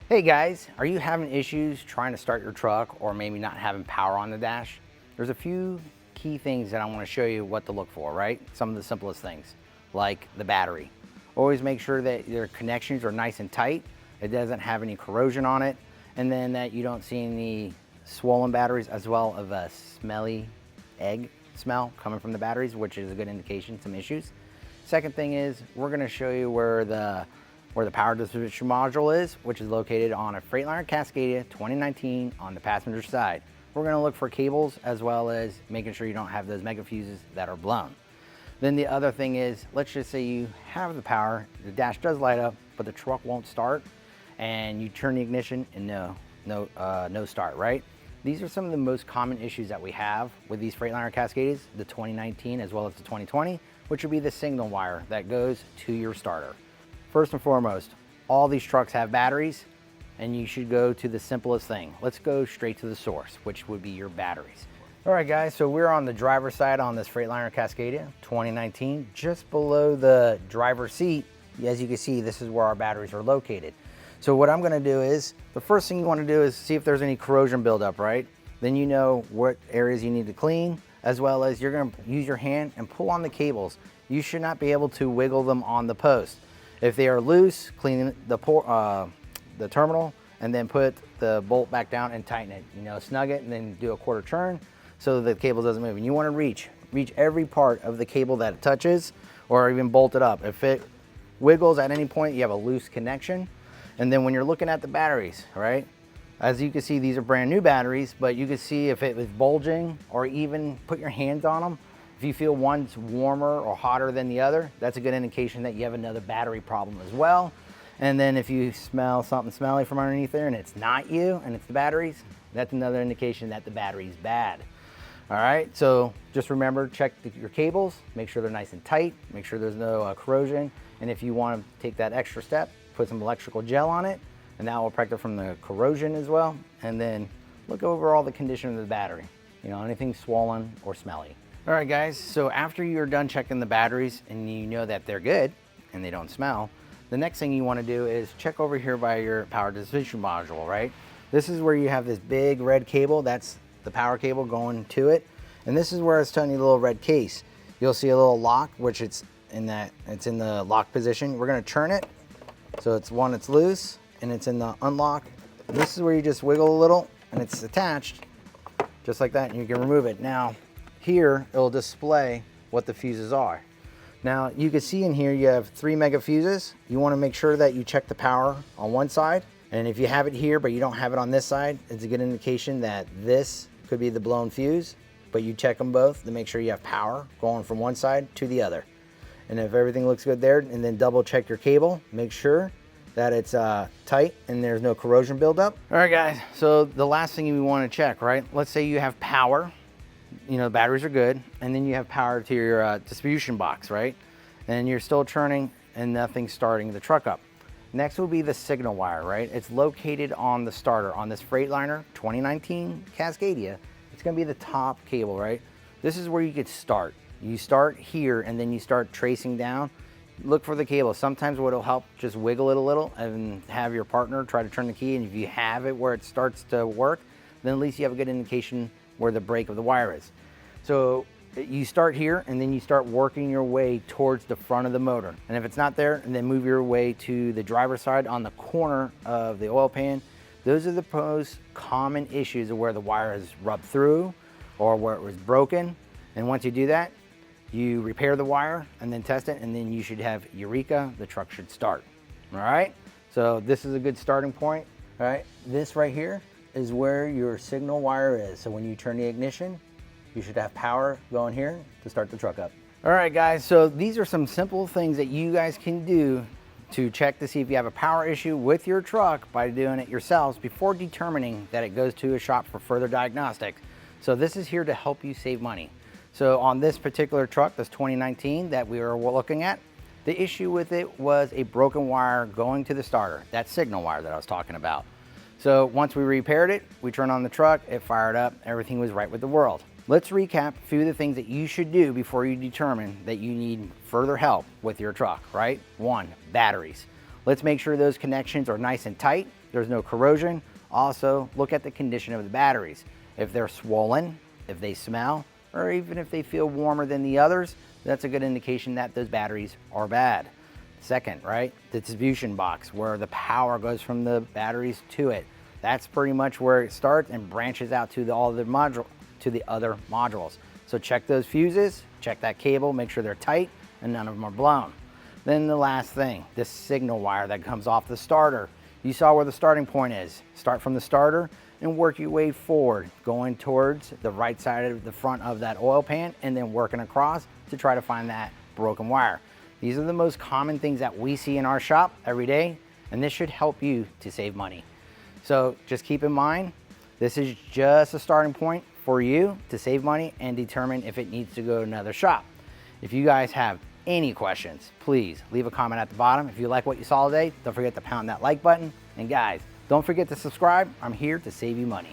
Hey guys, are you having issues trying to start your truck or maybe not having power on the dash? There's a few key things that I want to show you what to look for, right? Some of the simplest things, like the battery. Always make sure that your connections are nice and tight, it doesn't have any corrosion on it, and then that you don't see any swollen batteries as well as a smelly egg smell coming from the batteries, which is a good indication, some issues. Second thing is we're going to show you where the power distribution module is, which is located on a Freightliner Cascadia 2019 on the passenger side. We're going to look for cables as well as making sure you don't have those mega fuses that are blown. Then the other thing is, let's just say you have the power, the dash does light up, but the truck won't start, and you turn the ignition and no start, right? These are some of the most common issues that we have with these Freightliner Cascadias, the 2019 as well as the 2020, which would be the signal wire that goes to your starter. First and foremost, all these trucks have batteries, and you should go to the simplest thing. Let's go straight to the source, which would be your batteries. All right guys, so we're on the driver's side on this Freightliner Cascadia 2019, just below the driver's seat. As you can see, this is where our batteries are located. So what I'm gonna do is, the first thing you wanna do is see if there's any corrosion buildup, right? Then you know what areas you need to clean, as well as you're gonna use your hand and pull on the cables. You should not be able to wiggle them on the post. If they are loose, clean the terminal and then put the bolt back down and tighten it. You know, snug it and then do a quarter turn so the cable doesn't move. And you want to reach every part of the cable that it touches or even bolt it up. If it wiggles at any point, you have a loose connection. And then when you're looking at the batteries, right? As you can see, these are brand new batteries, but you can see if it was bulging or even put your hands on them. If you feel one's warmer or hotter than the other, that's a good indication that you have another battery problem as well. And then if you smell something smelly from underneath there and it's not you and it's the batteries, that's another indication that the battery's bad. All right, so just remember, check your cables, make sure they're nice and tight, make sure there's no corrosion. And if you want to take that extra step, put some electrical gel on it, and that will protect it from the corrosion as well. And then look over all the condition of the battery. You know, anything swollen or smelly. All right guys, so after you're done checking the batteries and you know that they're good and they don't smell, the next thing you want to do is check over here by your power distribution module, right? This is where you have this big red cable, that's the power cable going to it. And this is where it's telling you the little red case. You'll see a little lock, which it's in the lock position. We're going to turn it. So it's loose and it's in the unlock. This is where you just wiggle a little and it's attached just like that, and you can remove it. Now, here, it'll display what the fuses are. Now, you can see in here you have 3 mega fuses. You want to make sure that you check the power on one side. And if you have it here, but you don't have it on this side, it's a good indication that this could be the blown fuse. But you check them both to make sure you have power going from one side to the other. And if everything looks good there, and then double check your cable, make sure that it's tight and there's no corrosion buildup. All right, guys, so the last thing you want to check, right? Let's say you have power. You know, the batteries are good, and then you have power to your distribution box, right? And you're still turning and nothing's starting the truck up. Next will be the signal wire, right? It's located on the starter on this Freightliner 2019 Cascadia. It's gonna be the top cable, right? This is where you could start. You start here and then you start tracing down. Look for the cable. Sometimes what'll help, just wiggle it a little and have your partner try to turn the key, and if you have it where it starts to work, then at least you have a good indication where the break of the wire is. So you start here and then you start working your way towards the front of the motor. And if it's not there, and then move your way to the driver's side on the corner of the oil pan. Those are the most common issues of where the wire is rubbed through or where it was broken. And once you do that, you repair the wire and then test it, and then you should have Eureka, the truck should start. All right, so this is a good starting point. All right, this right here is where your signal wire is. So when you turn the ignition, you should have power going here to start the truck up. All right guys, so these are some simple things that you guys can do to check to see if you have a power issue with your truck by doing it yourselves before determining that it goes to a shop for further diagnostics. So this is here to help you save money. So on this particular truck, this 2019 that we were looking at, the issue with it was a broken wire going to the starter, that signal wire that I was talking about. So once we repaired it, we turned on the truck, it fired up, everything was right with the world. Let's recap a few of the things that you should do before you determine that you need further help with your truck, right? 1, batteries. Let's make sure those connections are nice and tight. there's no corrosion. Also, look at the condition of the batteries. If they're swollen, if they smell, or even if they feel warmer than the others, that's a good indication that those batteries are bad. Second, right, the distribution box where the power goes from the batteries to it. That's pretty much where it starts and branches out to the other modules. So check those fuses, check that cable, make sure they're tight and none of them are blown. Then the last thing, this signal wire that comes off the starter. You saw where the starting point is. Start from the starter and work your way forward, going towards the right side of the front of that oil pan and then working across to try to find that broken wire. These are the most common things that we see in our shop every day, and this should help you to save money. So just keep in mind, this is just a starting point for you to save money and determine if it needs to go to another shop. If you guys have any questions, please leave a comment at the bottom. If you like what you saw today, don't forget to pound that like button. And guys, don't forget to subscribe. I'm here to save you money.